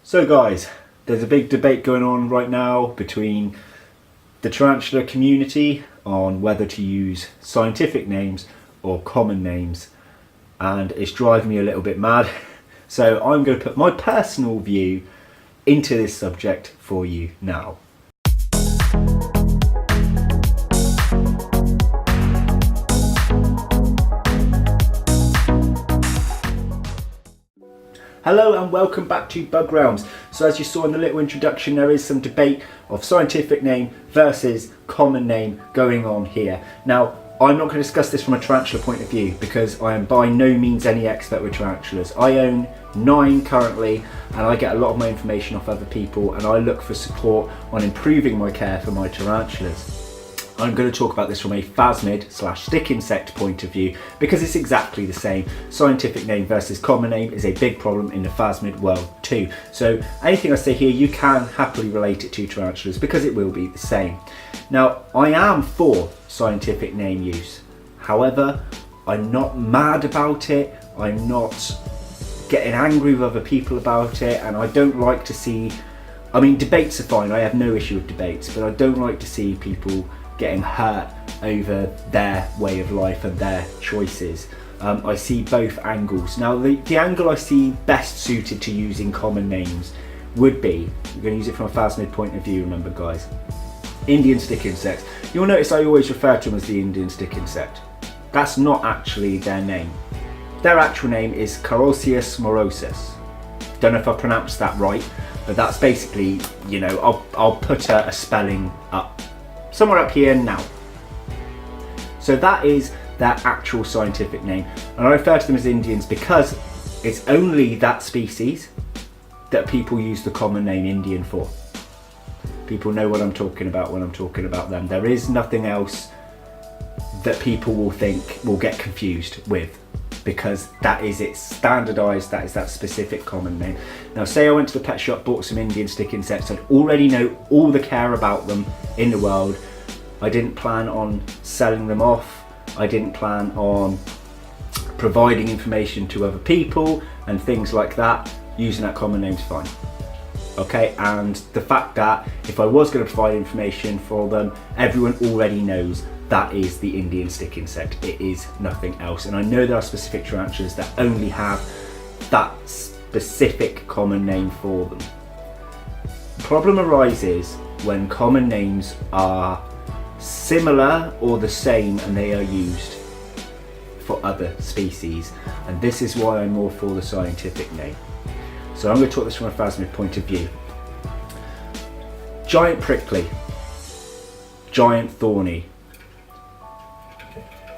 So guys, there's a big debate going on right now between the tarantula community on whether to use scientific names or common names, and it's driving me a little bit mad. So I'm going to put my personal view into this subject for you now. Hello and welcome back to Bug Realms. So as you saw in the little introduction, there is some debate of scientific name versus common name going on here. Now, I'm not going to discuss this from a tarantula point of view because I am by no means any expert with tarantulas. I own 9 currently, and I get a lot of my information off other people, and I look for support on improving my care for my tarantulas. I'm going to talk about this from a phasmid/stick insect point of view because it's exactly the same. Scientific name versus common name is a big problem in the phasmid world too. So anything I say here, you can happily relate it to tarantulas because it will be the same. Now, I am for scientific name use. However, I'm not mad about it. I'm not getting angry with other people about it, and I don't like to see, I mean, debates are fine. I have no issue with debates, but I don't like to see people getting hurt over their way of life and their choices. I see both angles. Now, the angle I see best suited to using common names would be, I'm going to use it from a phasmid point of view, remember guys, Indian stick insects. You'll notice I always refer to them as the Indian stick insect. That's not actually their name. Their actual name is Carolsius morosus. Don't know if I pronounced that right, but that's basically, you know, I'll put a spelling up somewhere up here now. So that is their actual scientific name, and I refer to them as Indians because it's only that species that people use the common name Indian for. People know what I'm talking about when I'm talking about them. There is nothing else that people will think, will get confused with, because that is it, standardized, that is that specific common name. Now say I went to the pet shop, bought some Indian stick insects, I'd already know all the care about them in the world. I didn't plan on selling them off. I didn't plan on providing information to other people and things like that. Using that common name's fine. Okay, and the fact that if I was going to provide information for them, everyone already knows that is the Indian stick insect. It is nothing else. And I know there are specific tarantulas that only have that specific common name for them. The problem arises when common names are similar or the same and they are used for other species, and this is why I'm more for the scientific name. So I'm going to talk this from a phasmid point of view. Giant prickly, giant thorny,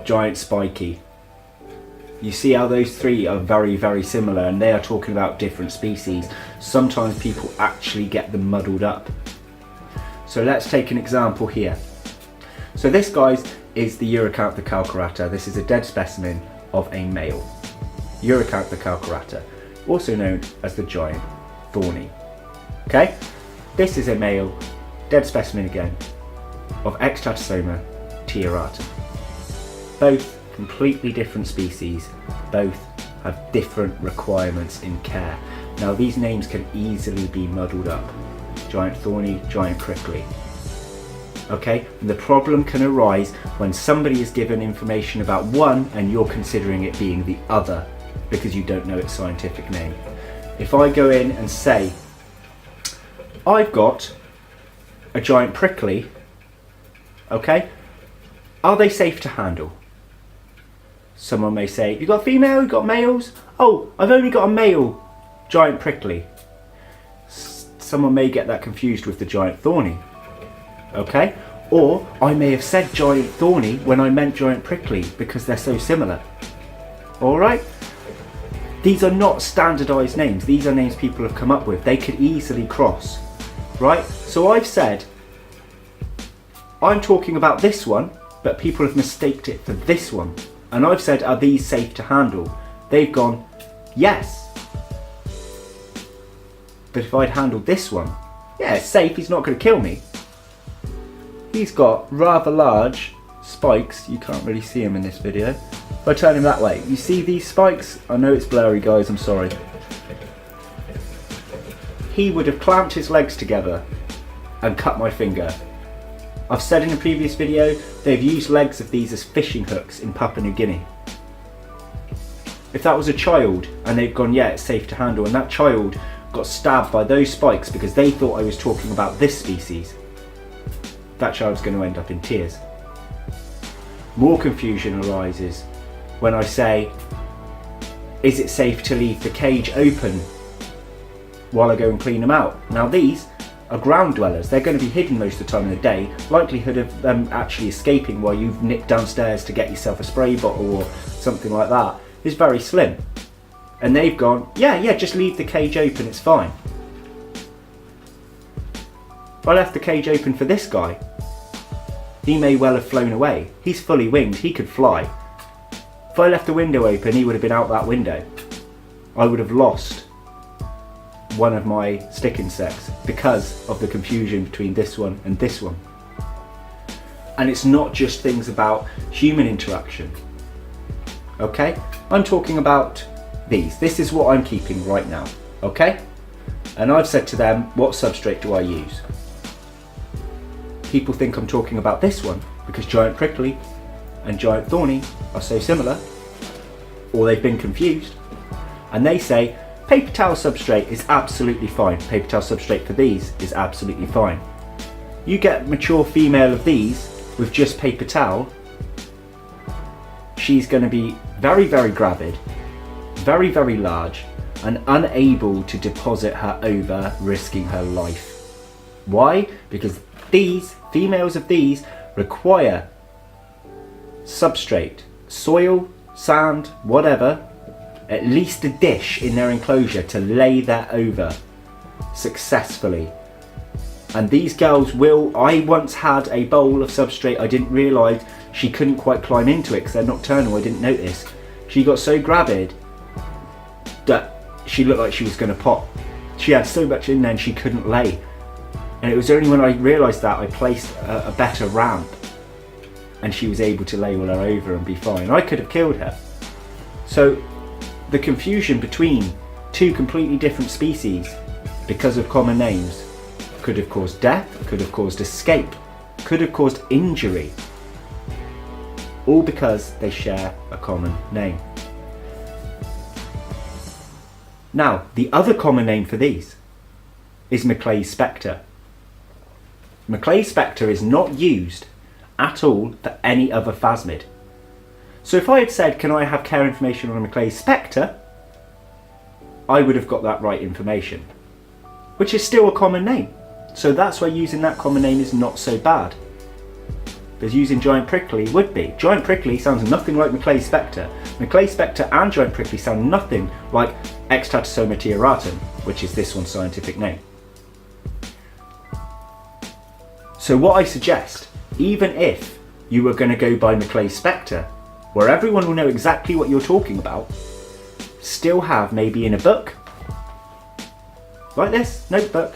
giant spiky. You see how those three are very, very similar, and they are talking about different species. Sometimes people actually get them muddled up. So let's take an example here. So this, guys, is the Uricantha calcarata. This is a dead specimen of a male. Uricantha calcarata, also known as the giant thorny. Okay, this is a male, dead specimen again, of Ectatosoma tiaratum. Both completely different species, both have different requirements in care. Now these names can easily be muddled up. Giant thorny, giant prickly. Okay, and the problem can arise when somebody is given information about one and you're considering it being the other because you don't know its scientific name. If I go in and say, I've got a giant prickly, okay, are they safe to handle? Someone may say, you got female, you got males? Oh, I've only got a male giant prickly. Someone may get that confused with the giant thorny. Okay, or I may have said giant thorny when I meant giant prickly because they're so similar. Alright, these are not standardized names, these are names people have come up with. They could easily cross, right? So I've said I'm talking about this one, but people have mistaked it for this one, and I've said, are these safe to handle? They've gone, yes, but if I'd handled this one, yeah, it's safe, he's not going to kill me. He's got rather large spikes, you can't really see him in this video. If I turn him that way, you see these spikes? I know it's blurry guys, I'm sorry. he would have clamped his legs together and cut my finger. I've said in a previous video, they've used legs of these as fishing hooks in Papua New Guinea. If that was a child and they've gone, yeah, it's safe to handle, and that child got stabbed by those spikes because they thought I was talking about this species, that child's going to end up in tears. More confusion arises when I say, is it safe to leave the cage open while I go and clean them out? Now these are ground dwellers. They're going to be hidden most of the time of the day. Likelihood of them actually escaping while you've nipped downstairs to get yourself a spray bottle or something like that is very slim. And they've gone, yeah, just leave the cage open, it's fine. If I left the cage open for this guy, he may well have flown away. He's fully winged, he could fly. If I left the window open, he would have been out that window. I would have lost one of my stick insects because of the confusion between this one and this one. And it's not just things about human interaction. Okay? I'm talking about these. This is what I'm keeping right now. Okay? And I've said to them, what substrate do I use? People think I'm talking about this one because giant prickly and giant thorny are so similar, or they've been confused, and they say paper towel substrate is absolutely fine. Paper towel substrate for these is absolutely fine. You get mature female of these with just paper towel, she's going to be very, very gravid, very, very large, and unable to deposit her ova, risking her life. Why? Because these females of these require substrate, soil, sand, whatever, at least a dish in their enclosure to lay their ova successfully. And these girls will, I once had a bowl of substrate, I didn't realise she couldn't quite climb into it because they're nocturnal, I didn't notice. She got so gravid that she looked like she was going to pop. She had so much in there and she couldn't lay. And it was only when I realised that I placed a better ramp and she was able to lay all her over and be fine. I could have killed her. So the confusion between two completely different species because of common names could have caused death, could have caused escape, could have caused injury, all because they share a common name. Now, the other common name for these is Maclay's spectre. Maclay's spectre is not used at all for any other phasmid. So if I had said, can I have care information on a Maclay's spectre, I would have got that right information, which is still a common name. So that's why using that common name is not so bad. Because using giant prickly would be. Giant prickly sounds nothing like Maclay's spectre. Maclay's spectre and giant prickly sound nothing like Extatosoma tiaratum, which is this one's scientific name. So what I suggest, even if you were going to go by Maclay's spectre, where everyone will know exactly what you're talking about, still have maybe in a book, like this, notebook,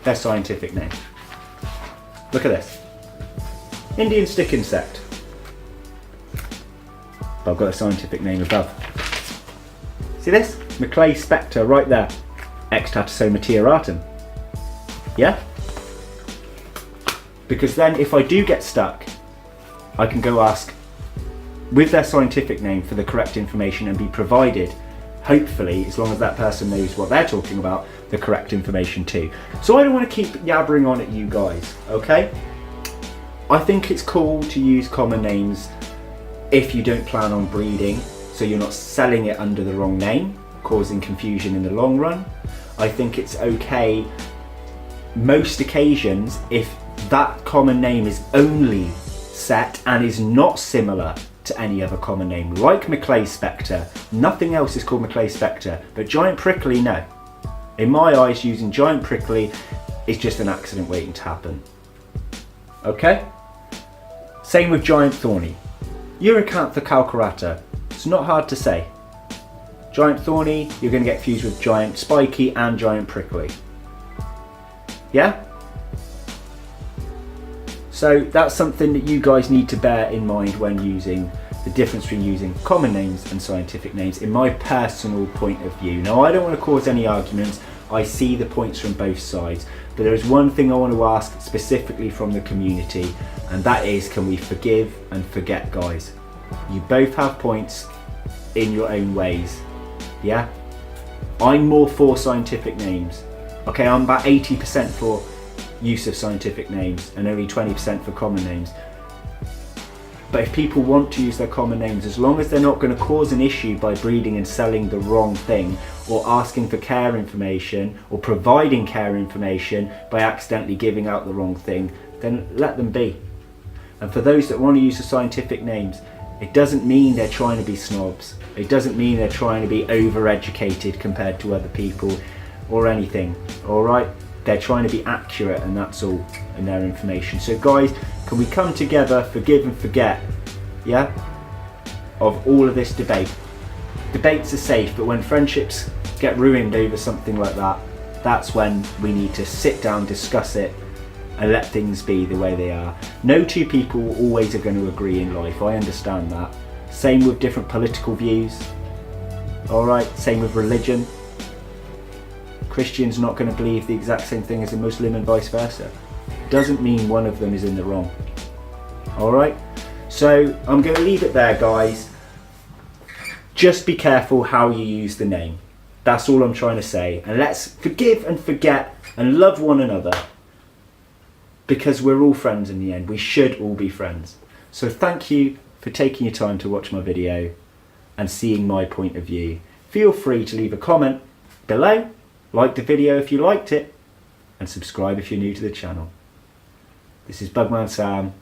their scientific name. Look at this. Indian stick insect. But I've got a scientific name above. See this? Maclay's spectre right there. Extatosoma tiaratum. Yeah? Because then if I do get stuck, I can go ask with their scientific name for the correct information and be provided, hopefully, as long as that person knows what they're talking about, the correct information too. So I don't want to keep yabbering on at you guys, okay? I think it's cool to use common names if you don't plan on breeding, so you're not selling it under the wrong name, causing confusion in the long run. I think it's okay most occasions if that common name is only set and is not similar to any other common name, like Maclay's spectre. Nothing else is called Maclay's spectre, but giant prickly, no. In my eyes, using giant prickly is just an accident waiting to happen. Okay? Same with giant thorny. Uricantha calcarata, it's not hard to say. Giant thorny, you're going to get fused with giant spiky and giant prickly. Yeah? So that's something that you guys need to bear in mind when using the difference between using common names and scientific names, in my personal point of view. Now, I don't want to cause any arguments. I see the points from both sides. But there is one thing I want to ask specifically from the community, and that is, can we forgive and forget, guys? You both have points in your own ways, yeah? I'm more for scientific names. Okay, I'm about 80% for use of scientific names and only 20% for common names. But if people want to use their common names, as long as they're not going to cause an issue by breeding and selling the wrong thing, or asking for care information, or providing care information by accidentally giving out the wrong thing, then let them be. And for those that want to use the scientific names, it doesn't mean they're trying to be snobs. It doesn't mean they're trying to be overeducated compared to other people or anything, all right? They're trying to be accurate, and that's all in their information. So guys, can we come together, forgive and forget, yeah, of all of this debate? Debates are safe, but when friendships get ruined over something like that, that's when we need to sit down, discuss it, and let things be the way they are. No two people always are going to agree in life, I understand that. Same with different political views, alright, same with religion. Christian's not going to believe the exact same thing as a Muslim and vice versa. Doesn't mean one of them is in the wrong. Alright, so I'm going to leave it there, guys. Just be careful how you use the name. That's all I'm trying to say. And let's forgive and forget and love one another, because we're all friends in the end. We should all be friends. So thank you for taking your time to watch my video and seeing my point of view. Feel free to leave a comment below, like the video if you liked it, and subscribe if you're new to the channel. This is Bugman Sam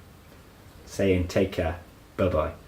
saying take care. Bye bye.